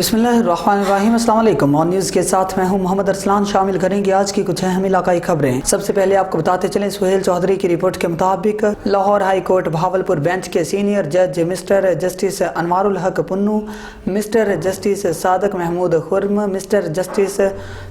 बिस्मिल्लाहिर्रहमानिर्रहीम। अस्सलाम वालेकुम। और न्यूज़ के साथ मैं हूं मोहम्मद अरसलान। शामिल करेंगे आज की कुछ अहम इलाकाई खबरें। सबसे पहले आपको बताते चलें, सुहेल चौधरी की रिपोर्ट के मुताबिक Lahore high court Bahawalpur bench के सीनियर जज mister justice Anwarul Haq Punnu, mister justice Sadiq Mahmood Khurram, mister justice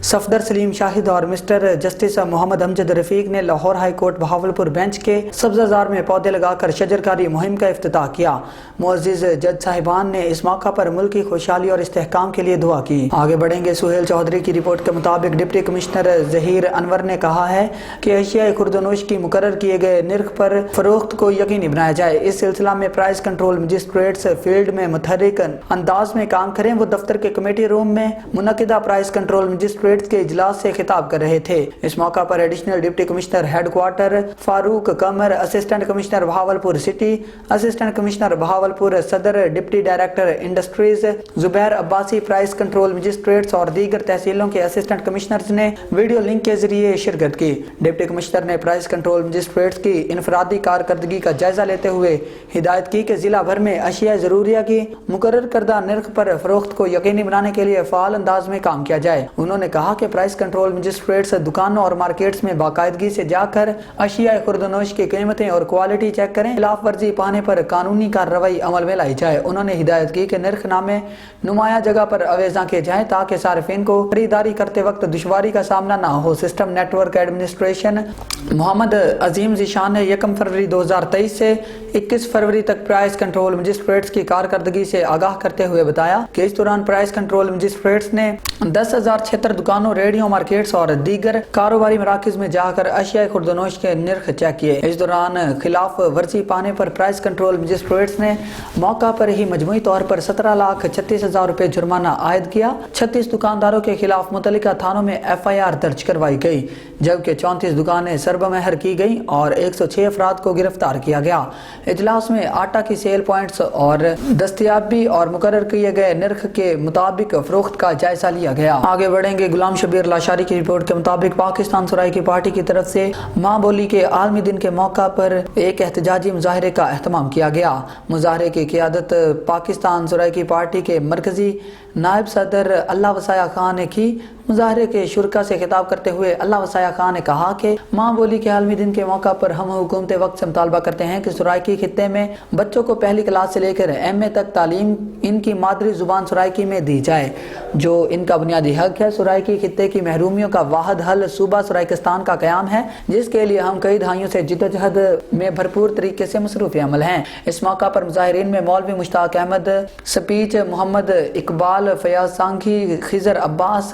Safdar Saleem Shahid और मिस्टर जस्टिस मोहम्मद अमजद रफीक ने Lahore high court Bahawalpur bench के सब्जाजार में पौधे लगाकर शजरकारी मुहिम का इफ्तिताह किया। मुअज़्ज़िज़ जज साहिबान ने इस मौका पर मुल्क की खुशहाली और इस्तेहकाम के लिए दुआ की। आगे बढ़ेंगे। सुहेल चौधरी की रिपोर्ट के मुताबिक डिप्टी कमिश्नर जहीर अनवर ने कहा है कि अशिया खुर्दनोश की मुकर्रर किए गए निर्ख पर फरोख्त को यकीनी बनाया जाए। इस सिलसिला में प्राइस कंट्रोल मजिस्ट्रेट्स फील्ड में मुतहरिक अंदाज में काम करें। वो दफ्तर के कमेटी रूम में मुनक्किदा प्राइस कंट्रोल मजिस्ट्रेट्स के इजलास से खिताब कर रहे थे। इस मौका पर additional deputy commissioner headquarter Farooq Qamar, assistant commissioner Bahawalpur city, assistant commissioner Bahawalpur Sadar, deputy director industries Zubair Abbasi, price control magistrates और दीगर तहसीलों के असिस्टेंट कमिश्नर्स ने वीडियो लिंक के जरिए शिरकत की। डिप्टी कमिश्नर ने प्राइस कंट्रोल मजिस्ट्रेट्स की इनफरादी कारकर्दगी का जायजा लेते हुए हिदायत की कि जिला भर में अशिया जरूरिया की मुकर्रर करदा निर्ख पर फरोख्त को यकीनी बनाने के लिए फाल अंदाज में काम किया जाए। उन्होंने कहा कि प्राइस कंट्रोल मजिस्ट्रेट्स दुकानों और मार्केट्स में बाकायदगी से जाकर अशिया खुर्दनोश की कीमतें और क्वालिटी चेक करें। खिलाफ वर्जी पाने पर कानूनी कार्रवाई अमल में लाई जाए। उन्होंने हिदायत की कि निर्ख नामे नुमाया जगह पर अवेजा किए जाएं ताकि सार्फिन को खरीदारी करते वक्त दुश्वारी का सामना ना हो। सिस्टम नेटवर्क एडमिनिस्ट्रेशन मोहम्मद अजीम ज़ीशान ने 1 फरवरी 2023 से 21 फरवरी तक प्राइस कंट्रोल मजिस्ट्रेट्स की कारकर्दगी से आगाह करते हुए बताया कि इस दौरान प्राइस कंट्रोल मजिस्ट्रेट्स ने 10,076 दुकानों, रेडियो, मार्केट्स और दीगर कारोबारी मराकज में जाकर अशिया खुर्दनोश के निर्ख चेक किए। इस दौरान खिलाफ वर्जी पाने पर प्राइस कंट्रोल मजिस्ट्रेट्स ने मौका पर ही मजमूई तौर पर 17,36,000 रुपए जुर्माना आयद किया। 36 दुकानदारों के खिलाफ मुतल्लिका थानों में FIR दर्ज करवाई गई, जबकि 34 दुकानें सरबमहर की गई और 106 अफराद को गिरफ्तार किया गया। इजलास में आटा की सेल पॉइंट्स और दस्तयाबी और मुकर्रर किए गए निर्ख के मुताबिक फरोख्त का जायजा लिया गया। आगे बढ़ेंगे। गुलाम शबीर लाशारी की रिपोर्ट के मुताबिक पाकिस्तान सराइकी पार्टी की तरफ से माँ बोली के आलमी दिन के मौका पर एक एहतजाजी मुजाहरे का एहतमाम किया गया। मुजाहरे की क़ियादत पाकिस्तान सराइकी पार्टी के मरकजी नायब सदर अल्लाह वसाया खान ने की। मुजाहरे के शुरका से खिताब करते हुए अल्लाह वसाया खान ने कहा कि माँ बोली के आलमी दिन के मौका पर हम हुकूमत वक्त से मुतालबा करते हैं कि सराइकी खित्ते में बच्चों को पहली क्लास से लेकर MA तक तालीम इनकी मादरी जुबान सराइकी में दी जाए, जो इनका बुनियादी हक है। सराइकी खित्ते की महरूमियों का वाहिद हल सूबा सराइकिस्तान का क़याम है, जिसके लिए हम कई दहाइयों से जिद्दोजहद में भरपूर तरीके से मसरूफ़ अमल हैं। इस मौका पर मुजाहिरीन में मौलवी मुश्ताक अहमद, स्पीच मोहम्मद इकबाल, फयाज सांघी, खिजर अब्बास,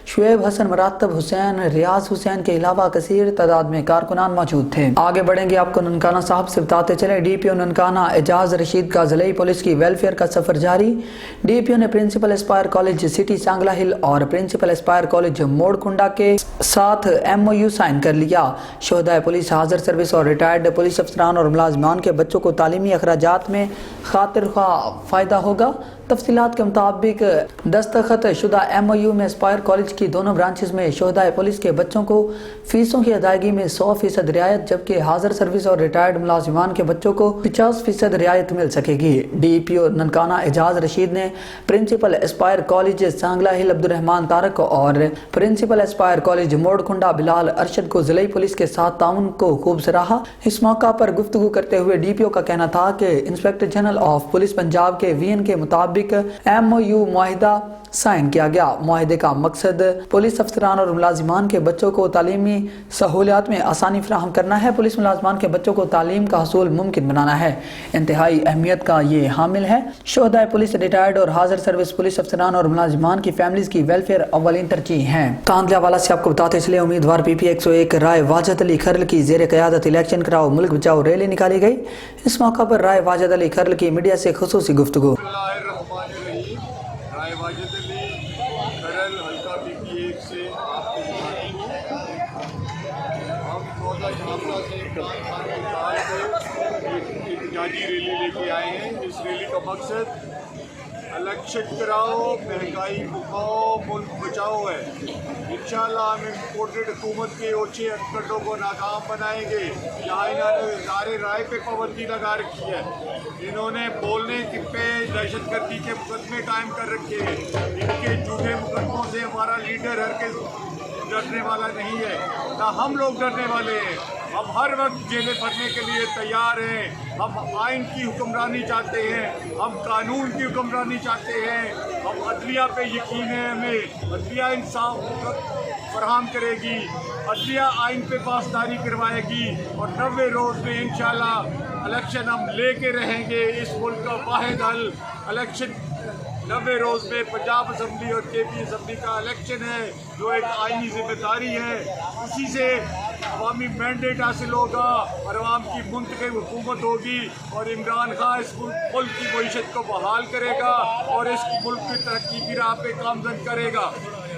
शुएब हसन, मरातब हुसैन, रियाज हुसैन के अलावा कसीर तादाद में कारकुनान मौजूद थे। आगे बढ़ेंगे। आपको ननकाना साहब से बताते चले, DPO ननकाना एजाज रशीद का ज़िले पुलिस की वेलफेयर का सफर जारी। DPO ने principal Aspire college city Sangla hill और प्रिंसिपल एस्पायर कॉलेज मोड़कुंडा के साथ MOU साइन कर लिया। शोहदाए पुलिस, हाजिर सर्विस और रिटायर्ड पुलिस अफसरान और मुलाजमान के बच्चों को तालीमी अखराजात में खातिर ख्वाह फ़ायदा होगा। तफसीलात के मुताबिक दस्तखत शुदा MOU में एस्पायर कॉलेज की दोनों ब्रांचेस में शोहदाए पुलिस के बच्चों को फीसों की अदायगी में 100% रियायत, जबकि हाजिर सर्विस और रिटायर्ड मुलाजिमान के बच्चों को 50% रियायत मिल सकेगी। DPO ननकाना एजाज रशीद ने principal Aspire college Sangla hill Abdurrahman Tariq और principal Aspire college Morkunda Bilal Arshad को जिले पुलिस के साथ ताउन को खूब सराहा। इस मौका पर गुफ्तगू करते हुए DPO का कहना था कि inspector general of police Punjab के VN के मुताबिक MOU मुआहिदा साइन किया गया। मुआहिदे का मकसद पुलिस अफसरान और मुलाजिमान के बच्चों को तालीमी सहूलियात में आसानी फराहम करना है। पुलिस मुलाजिमान के बच्चों को तालीम का हसूल मुमकिन बनाना है। इंतहाई अहमियत का ये हामिल है। शोहदाए पुलिस, रिटायर्ड और हाजिर सर्विस पुलिस अफसरान और मुलाजिमान की फैमिलीज की वेलफेयर अव्वलीन तरजीह है। तांदला वाला से आपको बताते चले, उम्मीदवार PP 101 राय वाजिद अली खर्ल की जेर क़यादत इलेक्शन कराओ मुल्क बचाओ रैली निकाली गई। इस मौका पर राय वाजिद अली खर्ल की मीडिया से खुसूसी गुफ्तगू। राय वाजिद अली खरल हल्का PP 1 से आपके साथी हूँ। हम 14 शामला से इमरान खान की काल पे एक एहतजाजी रैली लेके आए हैं। इस रैली का मकसद इलेक्शन कराओ, महंगाई मुकाओ, मुल्क बचाओ है। इंशाल्लाह हम इम्पोर्टेड हुकूमत के ओछे हरकतों को नाकाम बनाएंगे। यहाँ इन्होंने इज़हार राय पे पाबंदी लगा रखी है, इन्होंने बोलने पे दहशतगर्दी के मुकदमे कायम कर रखे हैं। इनके झूठे मुकदमों से हमारा लीडर हरगिज़ डरने वाला नहीं है, ना हम लोग डरने वाले हैं। हम हर वक्त जेलें भरने के लिए तैयार हैं। हम आइन की हुक्मरानी चाहते हैं, हम कानून की हुक्मरानी चाहते हैं। हम अदलिया पे यकीन है, हमें अदलिया इंसाफ फराहम करेगी, अदलिया आइन पे पासदारी करवाएगी और 90 रोज़ में इंशाल्लाह इलेक्शन हम लेके रहेंगे। इस मुल्क का वाहिद हल इलेक्शन 90 रोज़ में पंजाब असम्बली और KP असम्बली का इलेक्शन है, जो एक आइनी जिम्मेदारी है। उसी से अवामी मैंडेट हासिल होगा और अवाम की मुंतखब हुकूमत होगी और इमरान खान इस मुल्क की मईशत को बहाल करेगा और इस मुल्क की तरक्की की राह पे गामजन करेगा।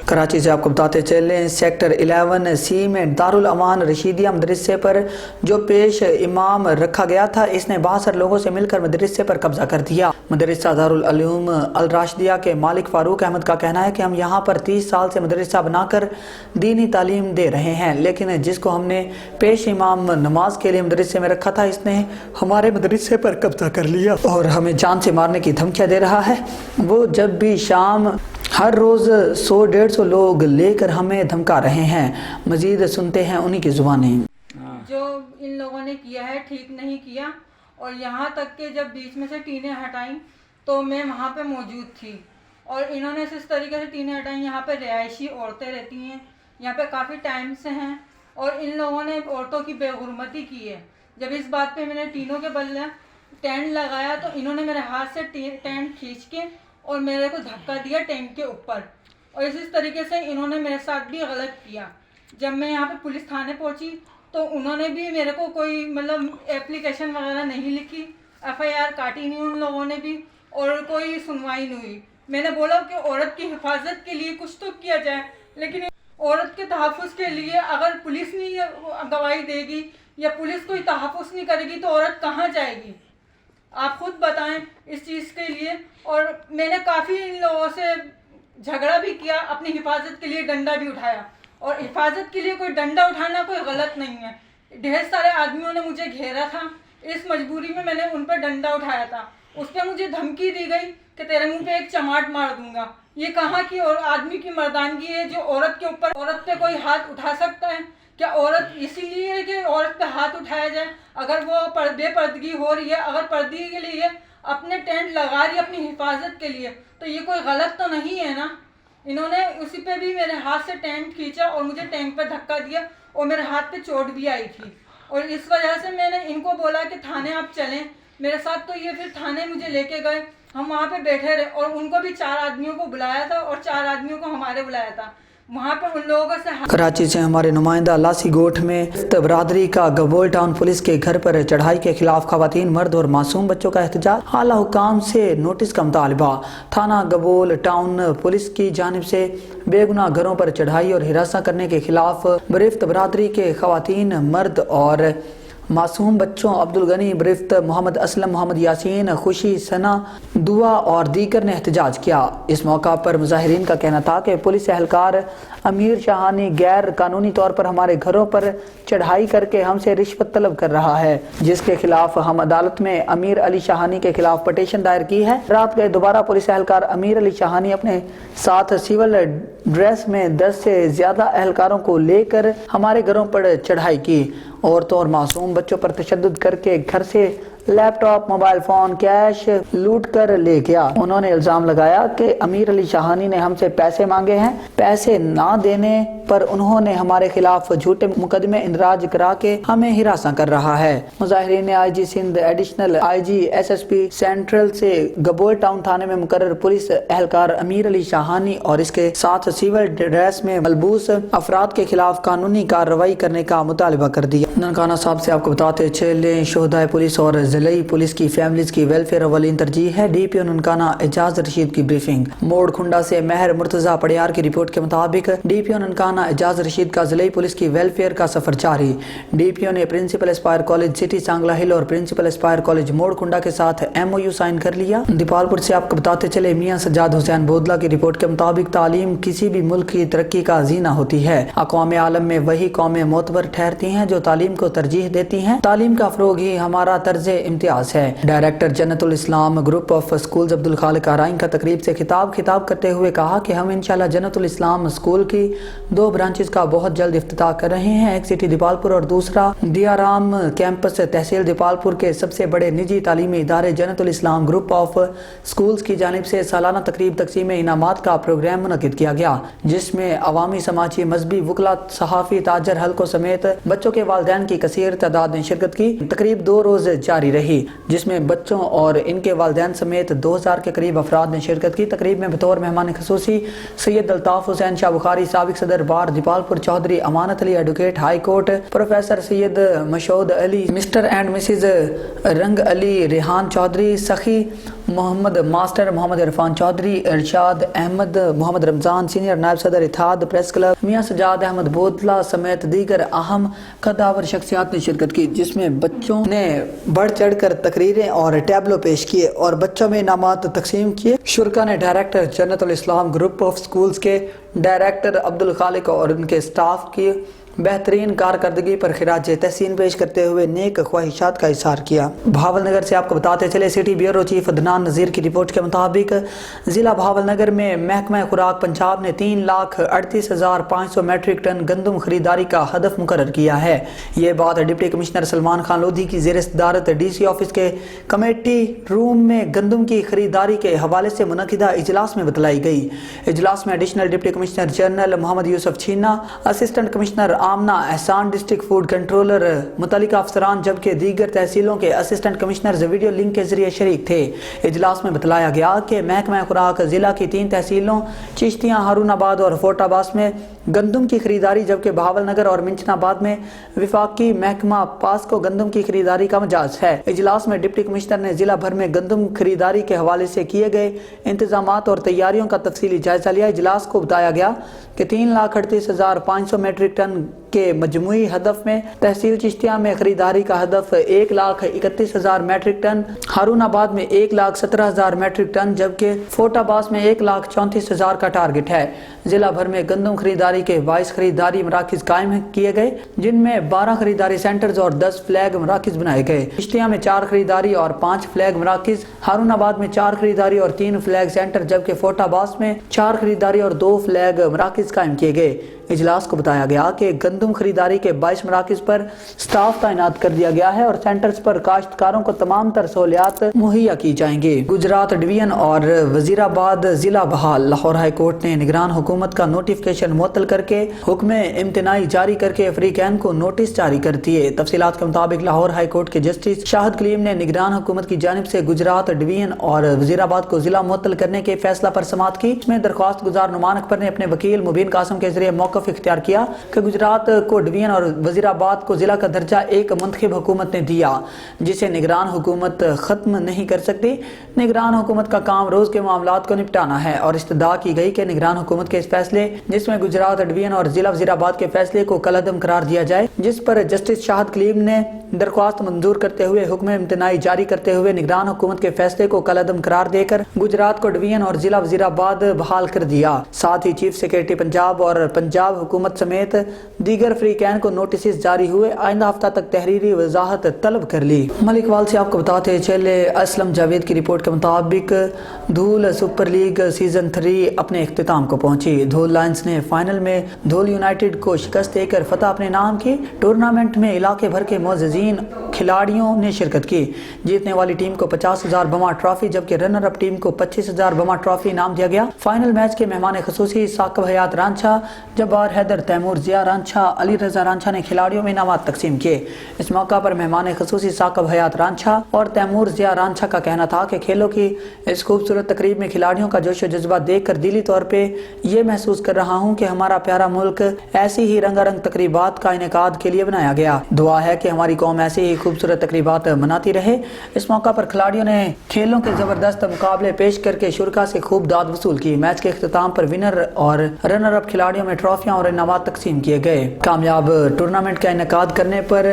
कराची से आपको बताते चलें, सेक्टर 11C में दारुल अमान रशीदिया मदरसे पर जो पेश इमाम रखा गया था, इसने 62 लोगों से मिलकर मदरसे पर कब्जा कर दिया। मदरसा दारुल उलूम अल राशिदिया के मालिक फारूक अहमद का कहना है कि हम यहाँ पर 30 साल से मदरसा बनाकर दीनी तालीम दे रहे हैं, लेकिन जिसको हमने पेश इमाम नमाज के लिए मदरसे में रखा था, इसने हमारे मदरसे पर कब्जा कर लिया और हमें जान से मारने की धमकियाँ दे रहा है। वो जब भी शाम हर रोज़ 100-150 लोग लेकर हमें धमका रहे हैं। मजीद सुनते हैं उन्हीं की ज़ुबानें। जो इन लोगों ने किया है ठीक नहीं किया, और यहाँ तक कि जब बीच में से टीनें हटाई तो मैं वहाँ पे मौजूद थी और इन्होंने इस तरीके से टीनें हटाई। यहाँ पे रिहायशी औरतें रहती हैं, यहाँ पे काफ़ी टाइम से हैं और इन लोगों ने औरतों की बेगुरमती की है। जब इस बात पे मैंने टीनों के बदले टेंट लगाया तो इन्होंने मेरे हाथ से टेंट खींच के और मेरे को धक्का दिया टेंट के ऊपर, और इसी तरीके से इन्होंने मेरे साथ भी गलत किया। जब मैं यहाँ पे पुलिस थाने पहुँची तो उन्होंने भी मेरे को कोई मतलब एप्लीकेशन वगैरह नहीं लिखी, FIR काटी नहीं उन लोगों ने भी, और कोई सुनवाई नहीं हुई। मैंने बोला कि औरत की हिफाजत के लिए कुछ तो किया जाए, लेकिन औरत के तहफ़्फ़ुज़ के लिए अगर पुलिस नहीं गवाही देगी या पुलिस कोई तहफ़्फ़ुज़ नहीं करेगी तो औरत कहाँ जाएगी? आप खुद बताएं इस चीज़ के लिए। और मैंने काफ़ी इन लोगों से झगड़ा भी किया, अपनी हिफाजत के लिए डंडा भी उठाया, और हिफाजत के लिए कोई डंडा उठाना कोई गलत नहीं है। ढेर सारे आदमियों ने मुझे घेरा था, इस मजबूरी में मैंने उन पर डंडा उठाया था। उस पर मुझे धमकी दी गई कि तेरे मुंह पे एक चमाट मार दूंगा। ये कहाँ की और आदमी की मर्दानगी है जो औरत के ऊपर, औरत पे कोई हाथ उठा सकता है क्या? औरत इसीलिए है कि औरत पे हाथ उठाया जाए? अगर वो बेपर्दगी हो रही है, अगर पर्दगी के लिए अपने टेंट लगा रही है अपनी हिफाजत के लिए, तो ये कोई गलत तो नहीं है ना। इन्होंने उसी पे भी मेरे हाथ से टेंट खींचा और मुझे टेंट पे धक्का दिया और मेरे हाथ पे चोट भी आई थी, और इस वजह से मैंने इनको बोला कि थाने आप चलें मेरे साथ। तो ये फिर थाने मुझे लेके गए, हम वहाँ पे बैठे रहे और उनको भी 4 आदमियों को बुलाया था और 4 आदमियों को हमारे बुलाया था। वहाँ पे उन लोगों से कराची से हमारे नुमाइंदा लासी गोट में बरादरी का गबोल टाउन पुलिस के घर पर चढ़ाई के खिलाफ खवातीन, मर्द और मासूम बच्चों का एहतजाज। आला हुकाम से नोटिस का मुतालबा। थाना गबोल टाउन पुलिस की जानिब से बेगुनाह घरों पर चढ़ाई और हिरासत करने के खिलाफ बरिफ्त बरादरी के खवातीन, मर्द और मासूम बच्चों अब्दुल गनी बरिफ्त, मोहम्मद असलम, मोहम्मद यासीन, खुशी, सना, दुआ और दीगर ने एहतजाज किया। इस मौका पर मुजाहिरीन का कहना था कि पुलिस एहलकार अमीर शाहानी गैर कानूनी तौर पर हमारे घरों पर चढ़ाई करके हमसे रिश्वत तलब कर रहा है, जिसके खिलाफ हम अदालत में अमीर अली शाहानी के खिलाफ पटिशन दायर की है। रात गए दोबारा पुलिस एहलकार अमीर अली शाहानी अपने साथ सिविल ड्रेस में 10 से ज्यादा एहलकारों को लेकर हमारे घरों पर चढ़ाई की। औरतों और मासूम बच्चों पर तशद्दुद करके घर से लैपटॉप, मोबाइल फोन, कैश लूट कर ले गया। उन्होंने इल्जाम लगाया कि अमीर अली शाहानी ने हमसे पैसे मांगे हैं, पैसे ना देने पर उन्होंने हमारे खिलाफ झूठे मुकदमे इंदराज करा के हमें हिरासत कर रहा है। मुजाहिरीन ने IG Sindh, additional IG SSP central से गबोल टाउन थाने में मुकर्रर पुलिस एहलकार अमीर अली शाहानी और इसके साथ सिविल ड्रेस में मलबूस अफराद के खिलाफ कानूनी कार्रवाई करने का मुतालबा कर दिया। ननकाना साहब से आपको बताते चले, शोहदाए पुलिस और जिले पुलिस की फैमिलीज की वेलफेयर अवलीन तरजीह है। DPO ननकाना एजाज रशीद की ब्रीफिंग। मोड़ खुंडा से महर मुर्तजा पड़ियार की रिपोर्ट के मुताबिक DPO ननकाना رانا اعجاز رشید کا ضلعی پولیس کی ویلفیئر کا سفر جاری۔ ڈی پی او نے principal aspire college city Sangla hill اور پرنسپل اسپائر کالج موڑ کنڈا کے ساتھ MOU سائن کر لیا۔ دیپال پور سے آپ کو بتاتے چلے میاں سجاد حسین بودلہ کی رپورٹ کے مطابق تعلیم کسی بھی ملک کی ترقی کا زینہ ہوتی ہے۔ اقوام عالم میں وہی قومیں معتبر ٹھہرتی ہیں جو تعلیم کو ترجیح دیتی ہیں۔ تعلیم کا فروغ ہی ہمارا طرز امتیاز ہے۔ ڈائریکٹر جنت الاسلام گروپ آف اسکولز عبدالخالق آرائن کا تقریب سے خطاب کرتے ہوئے کہا کہ ہم انشاءاللہ جنت الاسلام اسکول کی 2 برانچز کا بہت جلد افتتاح کر رہے ہیں، ایک سٹی دیپال پور اور دوسرا دیارام کیمپس تحصیل دیپال پور کے سب سے بڑے نجی تعلیمی ادارے جنت الاسلام گروپ آف اسکولز کی جانب سے سالانہ تقریب تقسیم انعامات کا پروگرام منعقد کیا گیا، جس میں عوامی سماجی مذہبی وکلا صحافی تاجر حلقوں سمیت بچوں کے والدین کی کثیر تعداد نے شرکت کی۔ تقریب 2 روز جاری رہی جس میں بچوں اور ان کے والدین سمیت 2000 کے قریب افراد نے شرکت کی۔ تقریب میں بطور مہمان خصوصی سید الطاف حسین شاہ بخاری سابق صدر بار دیپال پور Chaudhry Amanat Ali advocate high court, professor Syed Masood Ali, Mr and Mrs Rang Ali Rehan Chaudhry, Sakhi Muhammad master Muhammad Irfan Chaudhry, Irshad Ahmad Muhammad Ramzan senior نائب صدر اتحاد پریس کلب، میاں سجاد احمد بودلہ سمیت دیگر اہم قداور شخصیات نے شرکت کی، جس میں بچوں نے بڑھ چڑھ کر تقریریں اور ٹیبلو پیش کیے اور بچوں میں انعامات تقسیم کیے۔ شرکا نے ڈائریکٹر جنت الاسلام گروپ آف اسکولز کے ڈائریکٹر عبدالخالق اور ان کے اسٹاف کی بہترین کارکردگی پر خراج تحسین پیش کرتے ہوئے نیک خواہشات کا اظہار کیا۔ بھاول نگر سے آپ کو بتاتے چلے city bureau chief Adnan Nazir کی رپورٹ کے مطابق ضلع بھاول نگر میں محکمہ خوراک پنجاب نے 3,38,500 میٹرک ٹن گندم خریداری کا ہدف مقرر کیا ہے۔ یہ بات ڈپٹی کمشنر سلمان خان لودھی کی زیر صدارت DC آفس کے کمیٹی روم میں گندم کی خریداری کے حوالے سے منعقدہ اجلاس میں بتلائی گئی۔ اجلاس میں ایڈیشنل ڈپٹی کمشنر جنرل محمد یوسف چھینا، اسسٹنٹ کمشنر آمنہ احسان، ڈسٹرکٹ فوڈ کنٹرولر، متعلقہ افسران جبکہ دیگر تحصیلوں کے اسسٹنٹ کمشنرز ویڈیو لنک کے ذریعے شریک تھے۔ اجلاس میں بتلایا گیا کہ محکمہ خوراک ضلع کی 3 تحصیلوں چشتیاں، ہارون آباد اور فورٹ آباس میں گندم کی خریداری جبکہ بہاول نگر اور منچن آباد میں وفاقی محکمہ پاسکو گندم کی خریداری کا مجاز ہے۔ اجلاس میں ڈپٹی کمشنر نے ضلع بھر میں گندم خریداری کے حوالے سے کیے گئے انتظامات اور تیاریوں کا تفصیلی جائزہ لیا۔ اجلاس کو بتایا گیا کہ 3,38,500 میٹرک ٹن کے مجموعی ہدف میں تحصیل چشتیاں میں خریداری کا ہدف 1,31,000 میٹرک ٹن، ہارون آباد میں 1,17,000 میٹرک ٹن جبکہ فورٹ آباس میں 1,34,000 کا ٹارگٹ ہے۔ ضلع بھر میں گندم خریداری کے 22 خریداری مراکز قائم کیے گئے جن میں 12 خریداری سینٹرز اور 10 فلیگ مراکز بنائے گئے۔ چشتیاں میں 4 خریداری اور 5 فلیگ مراکز، ہارون آباد میں 4 خریداری اور 3 فلیگ سینٹر جبکہ فورٹ آباس میں 4 خریداری اور 2 فلیگ مراکز قائم کیے گئے۔ اجلاس کو بتایا گیا کہ گندم خریداری کے 22 مراکز پر سٹاف تعینات کر دیا گیا ہے اور سینٹرز پر کاشتکاروں کو تمام تر سہولیات مہیا کی جائیں گے۔ گجرات ڈویژن اور وزیر آباد ضلع بحال لاہور ہائی کورٹ نے نگران حکومت کا نوٹیفکیشن معطل کر کے حکم امتناعی جاری کر کے فریقین کو نوٹس جاری کر دیے۔ تفصیلات کے مطابق لاہور ہائی کورٹ کے جسٹس شاہد کلیم نے نگران حکومت کی جانب سے گجرات ڈویژن اور وزیر آباد کو ضلع معطل کرنے کے فیصلہ پر سماعت کی۔ اس میں درخواست گزار نعمان اکبر نے اپنے وکیل مبین قاسم کے ذریعے موقف اختیار کیا کہ گجرات کو ڈویژن اور وزیر آباد کو ضلع کا درجہ ایک منتخب حکومت نے دیا جسے نگران حکومت ختم نہیں کر سکتی۔ نگران حکومت کا کام روز کے معاملات کو نپٹانا ہے اور استدعا کی گئی کہ نگران حکومت کے اس فیصلے جس میں گجرات ڈویژن اور ضلع وزیر آباد کے فیصلے کو کالعدم قرار دیا جائے، جس پر جسٹس شاہد کلیم نے درخواست منظور کرتے ہوئے حکم امتناعی جاری کرتے ہوئے نگران حکومت کے فیصلے کو کالعدم قرار دے کر گجرات کو ڈویژن اور ضلع وزیر آباد بحال کر دیا۔ ساتھ ہی چیف سیکرٹری پنجاب اور پنجاب حکومت سمیت دیگر فریقین کو نوٹسز جاری ہوئے، آئندہ ہفتہ تک تحریری وضاحت طلب کر لی۔ ملک وال سے آپ کو بتاتے چلے اسلم جاوید کی رپورٹ کے مطابق دھول سپر لیگ سیزن 3 اپنے اختتام کو پہنچی۔ دھول لائنز نے فائنل میں دھول یونائیٹڈ کو شکست دے کر فتح اپنے نام کی۔ ٹورنامنٹ میں علاقے بھر کے معززین کھلاڑیوں نے شرکت کی۔ جیتنے والی ٹیم کو 50,000 بما ٹرافی جبکہ رنر اپ ٹیم کو 25,000 بما ٹرافی انعام دیا گیا۔ فائنل میچ کے مہمان خصوصی ثاقب حیات رانچھا، جبار حیدر، تیمور ضیاء رانچھا، علی رضا رانچھا نے کھلاڑیوں میں انعامات تقسیم کیے۔ اس موقع پر مہمان خصوصی ثاقب حیات رانچھا اور تیمور ضیاء رانچھا کا کہنا تھا کہ کھیلوں کی اس خوبصورت تقریب میں کھلاڑیوں کا جوش و جذبہ دیکھ کر دلی طور پہ یہ محسوس کر رہا ہوں کہ ہمارا پیارا ملک ایسی ہی رنگا رنگ تقریبات کا انعقاد کے لیے بنایا گیا۔ دعا ہے کہ ہماری قوم ایسی ہی خوبصورت تقریبات مناتی رہے۔ اس موقع پر کھلاڑیوں نے کھیلوں کے زبردست مقابلے پیش کر کے شرکاء سے خوب داد وصول کی۔ میچ کے اختتام پر ونر اور رنر اپ کھلاڑیوں میں ٹرافیاں اور انعامات تقسیم کیے گئے۔ کامیاب ٹورنامنٹ کا انعقاد کرنے پر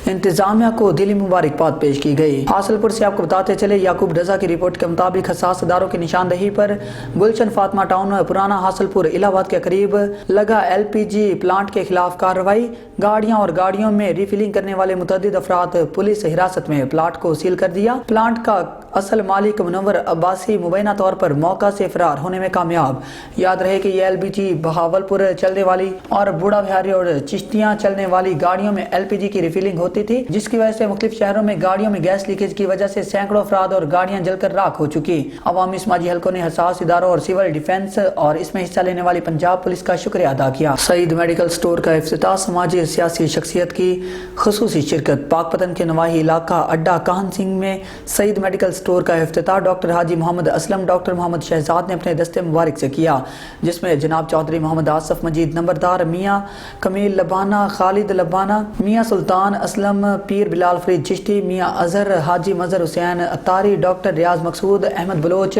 انتظامیہ کو دلی مبارکباد پیش کی گئی۔ حاصل پور سے آپ کو بتاتے چلے یعقوب رضا کی رپورٹ کے مطابق حساس اداروں کی نشاندہی پر گلشن فاطمہ ٹاؤن میں پرانا حاصل پور الہ آباد کے قریب لگا LPG پلانٹ کے خلاف کارروائی۔ گاڑیاں اور گاڑیوں میں ریفلنگ کرنے والے متعدد افراد پولیس حراست میں، پلاٹ کو سیل کر دیا۔ پلانٹ کا اصل مالک منور عباسی مبینہ طور پر موقع سے فرار ہونے میں کامیاب۔ یاد رہے کہ یہ LPG بہاولپور چلنے والی اور بوڑھا بہاری اور چشتیاں چلنے والی گاڑیوں میں LPG کی ریفلنگ ہوتی تھی، جس کی وجہ سے مختلف شہروں میں گاڑیوں میں گیس لیکیج کی وجہ سے سینکڑوں افراد اور گاڑیاں جل کر راکھ ہو چکی۔ عوامی سماجی حلقوں نے حساس اداروں اور سول ڈیفنس اور اس میں حصہ لینے والی پنجاب پولیس کا شکریہ ادا کیا۔ سعید میڈیکل سٹور کا افتتاح، سماجی سیاسی شخصیت کی خصوصی شرکت۔ پاک پتن کے نواحی علاقہ اڈا کہن سنگھ میں سعید میڈیکل سٹور کا افتتاح ڈاکٹر حاجی محمد اسلم ڈاکٹر محمد شہزاد نے اپنے دستے مبارک سے کیا، جس میں جناب چودھری محمد آصف مجید نمبردار، میاں کمیل لبانہ، خالد لبانہ، میاں سلطان اسلم، پیر بلال فرید چشتی، میاں اظہر، حاجی مظہر حسین اتاری، ڈاکٹر ریاض مقصود، احمد بلوچ،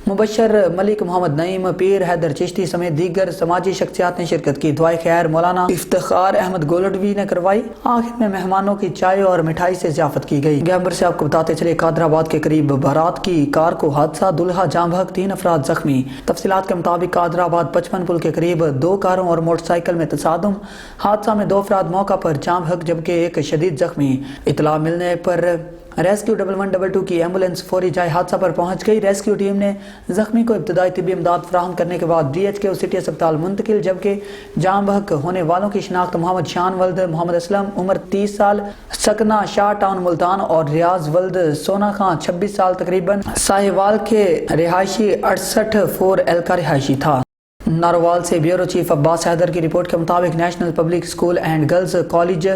مبشر ملک، محمد نعیم، پیر حیدر چشتی سمیت دیگر سماجی شخصیات نے شرکت کی۔ دعائے خیر مولانا افتخار احمد گولڈوی نے کروائی۔ آخر میں مہمانوں کی چائے اور مٹھائی سے ضیافت کی گئی۔ گیمبر سے آپ کو بتاتے چلے قادر آباد کے قریب بارات کی کار کو حادثہ، دلہا جام بحق، 3 افراد زخمی۔ تفصیلات کے مطابق قادر آباد 55 پل کے قریب 2 کاروں اور موٹر سائیکل میں تصادم، حادثہ میں 2 افراد موقع پر جام بحق جبکہ ایک شدید زخمی۔ اطلاع ملنے پر ریسکیو 1112 کی ایمبولینس فوری جائے حادثہ پر پہنچ گئی۔ ریسکیو ٹیم نے زخمی کو ابتدائی طبی امداد فراہم کرنے کے بعد DHQ سٹی اسپتال منتقل، جبکہ جام بحق ہونے والوں کی شناخت محمد شان ولد محمد اسلم عمر 30 سال سکنہ شاہ ٹاؤن ملتان اور ریاض ولد سونا خان 26 سال تقریباً ساہیوال کے رہائشی 68-4L کا رہائشی تھا۔ ناروال سے بیورو چیف عباس حیدر کی رپورٹ کے مطابق national public school and girls college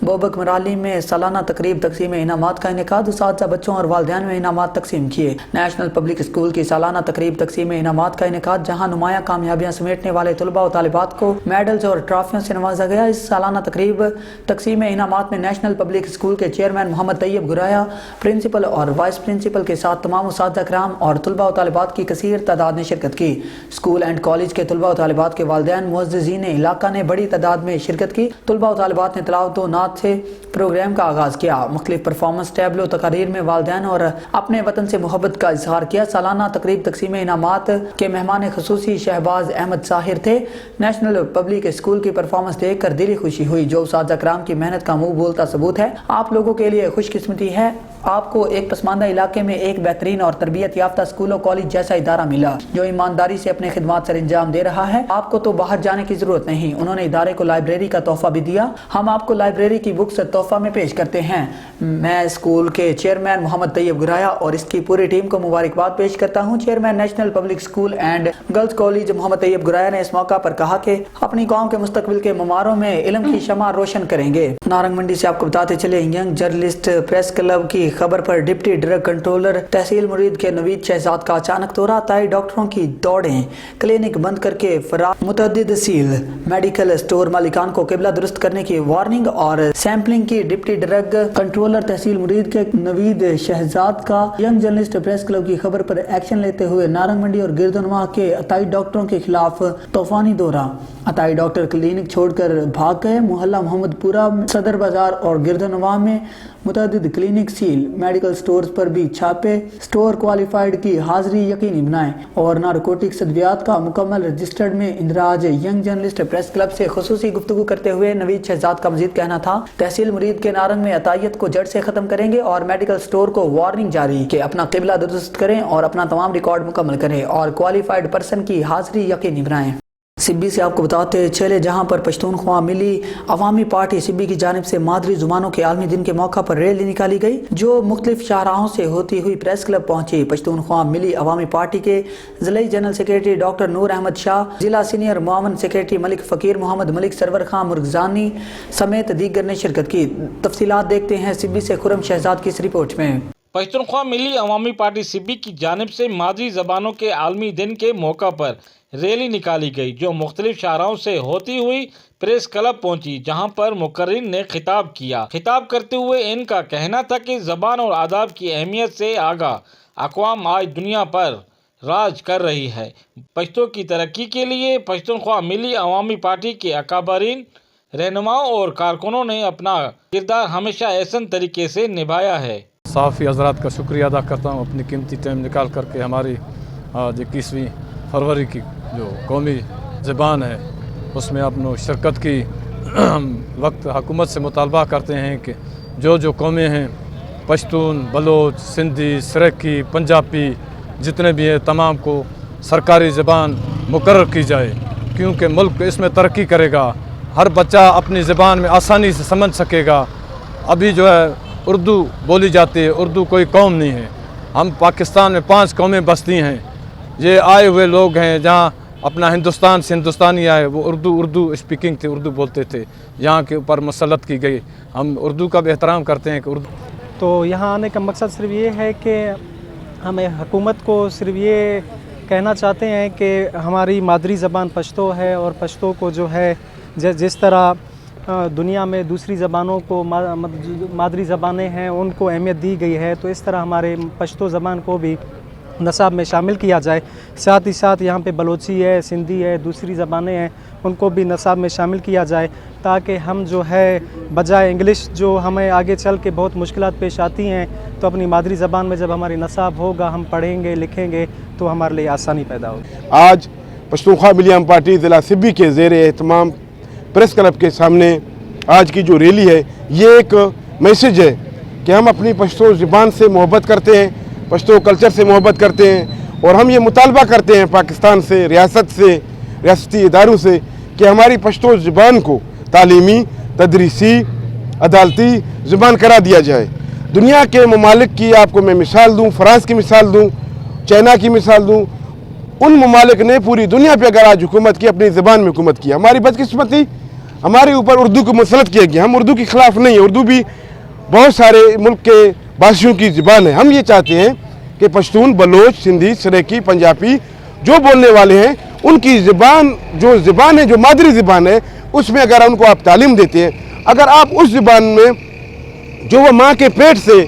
Bobak Murali میں سالانہ تقریب تقسیم انعامات کا انعقاد، اساتذہ بچوں اور والدین میں انعامات تقسیم کیے۔ نیشنل پبلک اسکول کی سالانہ تقریب تقسیم انعامات کا انعقاد، جہاں نمایاں کامیابیاں سمیٹنے والے طلباء و طالبات کو میڈلز اور ٹرافیوں سے نوازا گیا۔ اس سالانہ تقریب تقسیم انعامات میں نیشنل پبلک اسکول کے چیئرمین محمد طیب گرایا، پرنسپل اور وائس پرنسپل کے ساتھ تمام اساتذہ کرام اور طلباء و طالبات کی کثیر تعداد نے شرکت کی۔ اسکول اینڈ کالج کے طلباء و طالبات کے والدین معززین علاقہ نے بڑی تعداد میں شرکت کی۔ طلباء و طالبات نے تلاوت و نعت سے پروگرام کا آغاز کیا۔ مختلف پرفارمنس ٹیبل و تقاریر میں والدین اور اپنے وطن سے محبت کا اظہار کیا۔ سالانہ تقریب تقسیم انعامات کے مہمان خصوصی شہباز احمد طاہر تھے۔ نیشنل پبلک اسکول کی پرفارمنس دیکھ کر دلی خوشی ہوئی، جو اساتذہ کرام کی محنت کا منہ بولتا ثبوت ہے۔ آپ لوگوں کے لیے خوش قسمتی ہے، آپ کو ایک پسماندہ علاقے میں ایک بہترین اور تربیت یافتہ اسکول و کالج جیسا ادارہ ملا جو ایمانداری سے اپنے خدمات سر انجام دے رہا ہے۔ آپ کو تو باہر جانے کی ضرورت نہیں۔ انہوں نے ادارے کو لائبریری کا تحفہ بھی دیا۔ ہم آپ کو لائبریری کی بکس تحفہ میں پیش کرتے ہیں۔ میں اسکول کے چیئرمین محمد طیب گرایا اور اس کی پوری ٹیم کو مبارکباد پیش کرتا ہوں۔ Chairman national public school and girls college Muhammad Tayyab Guraya نے اس موقع پر کہا کہ اپنی قوم کے مستقبل کے مماروں میں علم کی شمع روشن کریں گے۔ نارنگ منڈی سے آپ کو بتاتے چلے ینگ جرنلسٹ پریس کلب کی خبر پر ڈپٹی ڈرگ کنٹرولر تحصیل مرید کے نوید شہزاد کا اچانک دورہ، تائی ڈاکٹروں کی دوڑیں، کلینک بند کر کے فرار، متعدد سیل، میڈیکل سٹور مالکان کو قبلہ درست کرنے کی وارننگ اور سیمپلنگ کی۔ ڈپٹی ڈرگ کنٹرولر تحصیل مرید کے نوید شہزاد کا ینگ جرنلسٹ پریس کلب کی خبر پر ایکشن لیتے ہوئے نارنگ منڈی اور گردنواں کے عطائی ڈاکٹروں کے خلاف طوفانی دورہ۔ عطائی ڈاکٹر کلینک چھوڑ کر بھاگ گئے۔ محلہ محمد پورہ، صدر بازار اور گردنواں میں متعدد کلینک سیل، میڈیکل سٹورز پر بھی چھاپے۔ سٹور کوالیفائڈ کی حاضری یقینی بنائیں اور نارکوٹکس ادویات کا مکمل رجسٹرڈ میں اندراج۔ ینگ جرنلسٹ پریس کلب سے خصوصی گفتگو کرتے ہوئے نوید شہزاد کا مزید کہنا تھا، تحصیل مرید کے نارنگ میں عطائیت کو جڑ سے ختم کریں گے اور میڈیکل سٹور کو وارننگ جاری کہ اپنا قبلہ درست کریں اور اپنا تمام ریکارڈ مکمل کریں اور کوالیفائڈ پرسن کی حاضری یقینی بنائیں۔ سبی سے آپ کو بتاتے چلے، جہاں پر پشتونخوا ملی عوامی پارٹی سبی کی جانب سے مادری زبانوں کے عالمی دن کے موقع پر ریلی نکالی گئی، جو مختلف شاہراہوں سے ہوتی ہوئی پریس کلب پہنچی۔ پشتونخوا ملی عوامی پارٹی کے ضلعی general secretary doctor Noor Ahmad Shah, ضلع سینئر معاون سیکریٹری ملک فقیر محمد ملک سرور خان مرغزانی سمیت دیگر نے شرکت کی۔ تفصیلات دیکھتے ہیں سبی سے خرم شہزاد کی اس رپورٹ میں۔ पश्तूनख्वा मिली अवामी पार्टी सिब्बी की जानिब से मादरी ज़बानों के आलमी दिन के मौका पर रैली निकाली गई, जो मुख्तलिफ शाहराओं से होती हुई प्रेस क्लब पहुंची, जहां पर मुकर्रिन ने खिताब किया। खिताब करते हुए इनका कहना था कि ज़बान और आदाब की अहमियत से आगाह अक़वाम आज दुनिया पर राज कर रही है। पश्तो की तरक्की के लिए पश्तूनख्वा मिली अवामी पार्टी के अकाबरीन, रहनुमाओं और कारकुनों ने अपना किरदार हमेशा ऐसन तरीके से निभाया है। सहाफ़ी हज़रात का शुक्रिया अदा करता हूँ, अपनी कीमती टाइम निकाल करके हमारी आज 21वीं फरवरी की जो कौमी ज़बान है उसमें अपनी शिरकत की वक्त हुकूमत से मुतालबा करते हैं कि जो कौमें हैं, पश्तून, बलोच, सिंधी, सराइकी, पंजाबी जितने भी हैं, तमाम को सरकारी ज़बान मुकर्रर की जाए, क्योंकि मुल्क इसमें तरक्की करेगा, हर बच्चा अपनी ज़बान में आसानी से समझ सकेगा। अभी जो है उर्दू बोली जाती है, उर्दू कोई कौम नहीं है। हम पाकिस्तान में 5 कौमें बसती हैं, ये आए हुए लोग हैं जहाँ अपना हिंदुस्तान से हिंदुस्तानी आए, वो उर्दू स्पीकिंग थे, उर्दू बोलते थे, यहाँ के ऊपर मसलत की गई। हम उर्दू का भी एहतराम करते हैं कि उर्दू। तो यहाँ आने का मकसद सिर्फ ये है कि हमें हुकूमत को सिर्फ ये कहना चाहते हैं कि हमारी मादरी ज़बान पश्तो है और पश्तो को जो है जिस तरह दुनिया में दूसरी ज़बानों को मादरी ज़बानें हैं उनको अहमियत दी गई है, तो इस तरह हमारे पश्तो ज़बान को भी नसाब में शामिल किया जाए। साथ ही साथ यहाँ पे बलोची है, सिंधी है, दूसरी ज़बानें हैं, उनको भी नसाब में शामिल किया जाए, ताकि हम जो है बजाय इंग्लिश जो हमें आगे चल के बहुत मुश्किलात पेश आती हैं, तो अपनी मादरी ज़बान में जब हमारी नसाब होगा, हम पढ़ेंगे लिखेंगे तो हमारे लिए आसानी पैदा होगी। आज पश्तूनख्वा मिली अवामी पार्टी ज़िला सिब्बी के ज़ेर एहतमाम प्रेस क्लब के सामने आज की जो रैली है, ये एक मैसेज है कि हम अपनी पश्तो ज़बान से मोहब्बत करते हैं, पश्तो कल्चर से मोहब्बत करते हैं, और हम ये मुतालबा करते हैं पाकिस्तान से, रियासत से, रियासती इदारों से कि हमारी पश्तो ज़बान को तालीमी, तदरीसी, अदालती ज़बान करा दिया जाए। दुनिया के ममालिक की आपको मैं मिसाल दूँ, फ़्रांस की मिसाल दूँ, चाइना की मिसाल दूँ, उन ममालिक ने पूरी दुनिया पे अगर आज हुकूमत की, अपनी ज़बान में हुकूमत की। हमारी बदकिस्मती, हमारे ऊपर उर्दू को मुसलत किया गया। हम उर्दू के ख़िलाफ़ नहीं है, उर्दू भी बहुत सारे मुल्क के बासियों की ज़बान है। हम ये चाहते हैं कि पश्तून, बलोच, सिंधी, सराइकी, पंजाबी जो बोलने वाले हैं, उनकी ज़बान जो ज़बान है, जो मादरी ज़बान है, उसमें अगर उनको आप तालीम देते हैं, अगर आप उस ज़बान में जो वो माँ के पेट से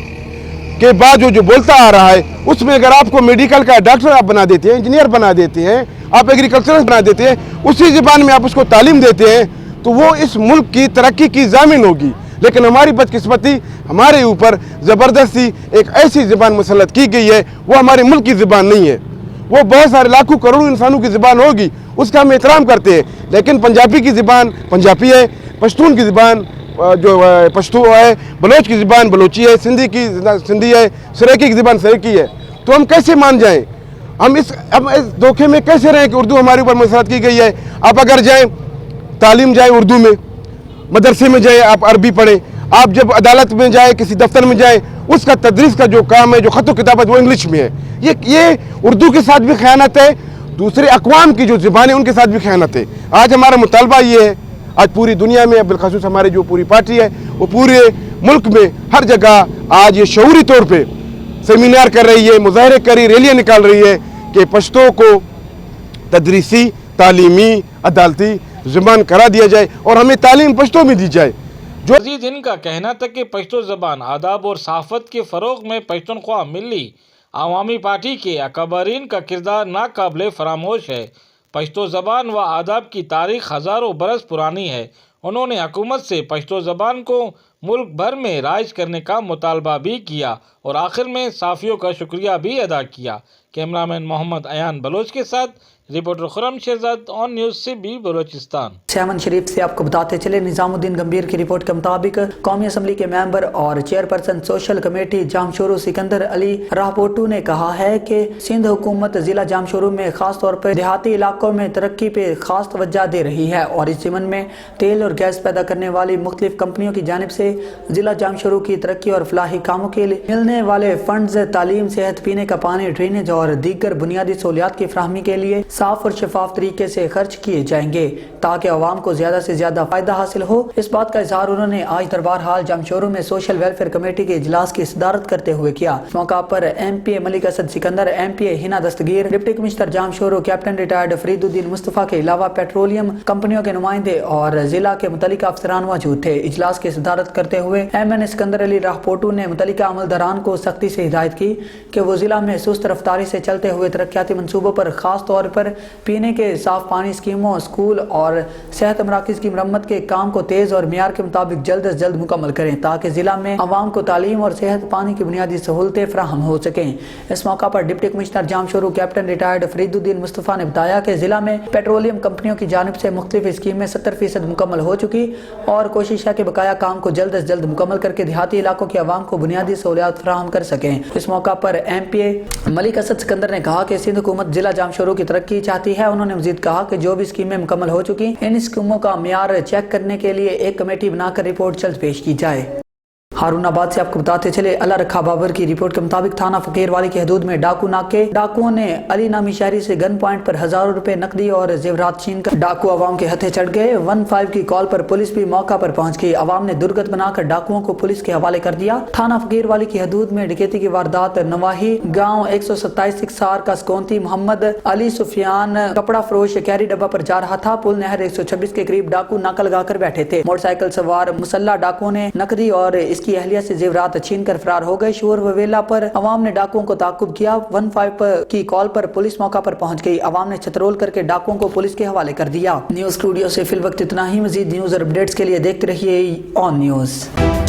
के बाद जो बोलता आ रहा है, उसमें अगर आपको मेडिकल का डॉक्टर आप बना देते हैं, इंजीनियर बना देते हैं, आप एग्रीकल्चर बना देते हैं, उसी ज़बान में आप उसको तालीम देते हैं, तो वो इस मुल्क की तरक्की की ज़ामिन होगी। लेकिन हमारी बदकिस्मती, हमारे ऊपर ज़बरदस्ती एक ऐसी ज़बान मुसलत की गई है, वो हमारे मुल्क की ज़बान नहीं है, वो बहुत सारे लाखों करोड़ों इंसानों की ज़बान होगी, उसका हम एहतराम करते हैं। लेकिन पंजाबी की ज़बान पंजाबी है, पश्तून की ज़बान जो पश्तो है, बलोच की ज़बान बलोची है, सिंधी की सिंधी है, सराइकी की ज़बान सराइकी है। तो हम कैसे मान जाएं? हम इस धोखे में कैसे रहें कि उर्दू हमारे ऊपर मुसलत की गई है? आप अगर जाएं, तालीम जाए उर्दू में, मदरसे में जाए आप अरबी पढ़ें, आप जब अदालत में जाए, किसी दफ्तर में जाए, उसका तदरीस का जो काम है, जो ख़त व किताबत, वो इंग्लिश में है। ये उर्दू के साथ भी खयानत है, दूसरे अक़वाम की जो ज़बान है उनके साथ भी खयानत है। आज हमारा मुतालबा ये है, आज पूरी दुनिया में, बिलख़ुसूस हमारी जो पूरी पार्टी है, वो पूरे मुल्क में हर जगह आज ये शऊरी तौर पे सेमिनार कर रही है, मुज़ाहरे कर रही, रैलियाँ निकाल रही है कि पश्तो को तदरीसी, तालीमी, अदालती ज़बान करा दिया जाए और हमें तालीम पश्तो में दी जाए। जो मज़ीद इनका कहना था कि पश्तो ज़बान, आदाब और सहाफ़त के फ़रोग़ में पश्तूनख्वा मिली अवामी पार्टी के अकाबरीन का किरदार नाकाबिले फरामोश है। पश्तो ज़बान व आदाब की तारीख़ हज़ारों बरस पुरानी है। उन्होंने हुकूमत से पश्तो ज़बान को मुल्क भर में राइज करने का मुतालबा भी किया और आखिर में साफ़ियों का शुक्रिया भी अदा किया। कैमरामैन मोहम्मद अयान बलोच के साथ reporter Khurram Shahzad, on news Sibi, Balochistan. Chaman Sharif से आपको बताते चले, निज़ामुद्दीन गंभीर की रिपोर्ट के मुताबिक कौमी असम्बली के मेंबर और chairperson social committee Jamshoro Sikandar Ali Rapotu ने कहा है कि सिंध हुकूमत जिला जामशोरू में खास तौर पर देहाती इलाकों में तरक्की पे खास तवज्जो दे रही है और इस ज़िमन में तेल और गैस पैदा करने वाली मुख्तलिफ कंपनियों की जानिब से जिला जामशोरू की तरक्की और फलाही कामों के लिए मिलने वाले फंड्स तालीम, सेहत, पीने का पानी, ड्रेनेज और दीगर बुनियादी सहूलियात की फराहमी के लिए साफ और शफाफ तरीके से खर्च किए जाएंगे ताकि आवाम को ज्यादा से ज्यादा फायदा हासिल हो। इस बात का इजहार उन्होंने आज दरबार हाल जामशोरू में सोशल वेलफेयर कमेटी के इजलास की सदारत करते हुए किया। इस मौका पर MP Malik Asad Sikandar, MP Hina Dastgir, deputy commissioner Jamshoro, captain retired Fariduddin Mustafa के अलावा पेट्रोलियम कंपनियों के नुमाइंदे और जिला के मुतल्लिका अफसरान मौजूद थे। इजलास की सदारत करते हुए MN सिकंदर अली राहपोटू ने मुतल्लिका अमलदारान को सख्ती से हिदायत की कि वो जिला में सुस्त रफ्तारी से चलते हुए तरक्याती मंसूबों पर खास तौर पर पीने के साफ पानी स्कीमों, स्कूल और सेहत मराकज की मरम्मत के काम को तेज और मियार के मुताबिक जल्द अज जल्द मुकम्मल करें ताकि जिला में आवाम को तालीम और सेहत पानी की बुनियादी सहूलतें फराहम हो सकें। इस मौका पर deputy commissioner Jamshoro captain retired Fariduddin Mustafa ने बताया कि जिला में पेट्रोलियम कंपनियों की जानिब से मुख्तलिफ स्कीमें 70% मुकम्मल हो चुकी और कोशिश है कि बकाया काम को जल्द अज जल्द मुकम्मल करके देहाती इलाकों के आवाम को बुनियादी सहूलियात फराहम कर सकें। इस मौका पर MP मलिक असद सिकंदर ने कहा कि सिंध हुकूमत जिला जामशोरू की तरक्की चाहती है। उन्होंने मजीद कहा कि जो भी स्कीमें मुकम्मल हो चुकी, इन स्कीमों का मियार चेक करने के लिए एक कमेटी बनाकर रिपोर्ट जल्द पेश की जाए। हारूनाबाद से आपको बताते चले, अल्लाह रखा बाबर की रिपोर्ट के मुताबिक थाना फकीरवाली की हदूद में डाकू नाके डाकुओं ने अली नामी शहरी से गन पॉइंट पर हजारों रुपए नकदी और जेवरात छीन कर डाकू आवाम के हथे चढ़ गए। 15 की कॉल पर पुलिस भी मौका पर पहुंच गई। आवाम ने दुर्गत बनाकर डाकुओं को पुलिस के हवाले कर दिया। थाना फकीरवाली की हदूद में डकैती की वारदात नवाही गाँव 127 इकसार का स्कौंती मोहम्मद अली सुफियान कपड़ा फरोश कैरी डब्बा पर जा रहा था। पुल नहर 126 के करीब डाकू नाका लगाकर बैठे थे। मोटरसाइकिल सवार मुसल्ला डाकुओं ने नकदी और की अहलिया से जेवरात छीन कर फरार हो गए। शोर ववेला पर अवाम ने डाकुओं को ताकुब किया। 15 की कॉल पर पुलिस मौका पर पहुंच गई। अवाम ने छतरोल करके डाकुओं को पुलिस के हवाले कर दिया। न्यूज स्टूडियो से फिल वक्त इतना ही। मजीद न्यूज और अपडेट्स के लिए देखते रहिए ऑन न्यूज।